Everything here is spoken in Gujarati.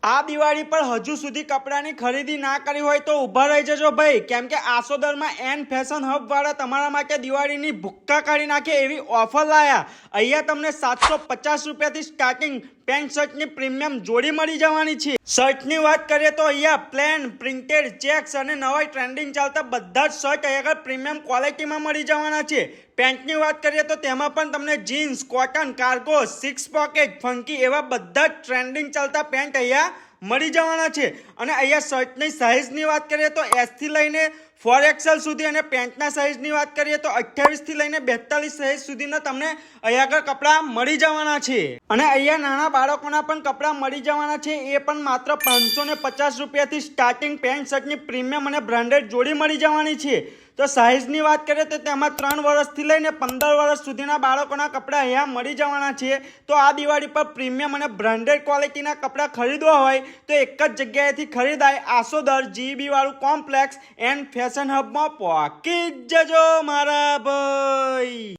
આ દિવાળી પર હજુ સુધી કપડાની ખરીદી ના કરી હોય તો ઊભા રહી જજો ભાઈ, કેમ કે આસોદરમાં એન ફેશન હબ વાળા તમારા માટે દિવાળીની ભૂક્કા કાઢી નાખે એવી ઓફર લાયા। અહીંયા તમને 750 રૂપિયાથી સ્ટાર્ટિંગ પેન્ટ શર્ટની પ્રીમિયમ જોડી મળી જવાની છે। શર્ટની વાત કરીએ તો અહીંયા પ્લેન, પ્રિન્ટેડ, ચેક્સ અને નવા ટ્રેન્ડિંગ ચાલતા બધા જ શર્ટ અહીંયા પ્રીમિયમ ક્વોલિટીમાં મળી જવાના છે। પેન્ટની વાત કરીએ તો તેમાં પણ તમને jeans, cotton, cargo, 6 pocket, funky એવા બધા જ ટ્રેન્ડિંગ ચાલતા પેન્ટ અહીંયા મળી જવાના છે। અને અહીંયા શર્ટની સાઇઝની વાત કરીએ તો S થી લઈને 4XL સુધી અને પેન્ટના સાઇઝની વાત કરીએ તો 28 થી લઈને 42 સાઇઝ સુધીના તમને અહીંયા આગળ કપડાં મળી જવાના છે। અને અહીંયા નાના બાળકોના પણ કપડાં મળી જવાના છે, એ પણ માત્ર 550 રૂપિયાથી સ્ટાર્ટિંગ પેન્ટ શર્ટની પ્રીમિયમ અને બ્રાન્ડેડ જોડી મળી જવાની છે। તો સાઇઝની વાત કરીએ તો તેમાં 3 વર્ષથી લઈને 15 વર્ષ સુધીના બાળકોના કપડાં અહીંયા મળી જવાના છે। તો આ દિવાળી પર પ્રીમિયમ અને બ્રાન્ડેડ ક્વોલિટીના કપડાં ખરીદવા હોય તો એક જ જગ્યાએથી ખરીદાય, આસોદર GEB વાળું કોમ્પ્લેક્સ એન્ડ ફેશન હબમાં પહોંચી જજો મારા ભાઈ।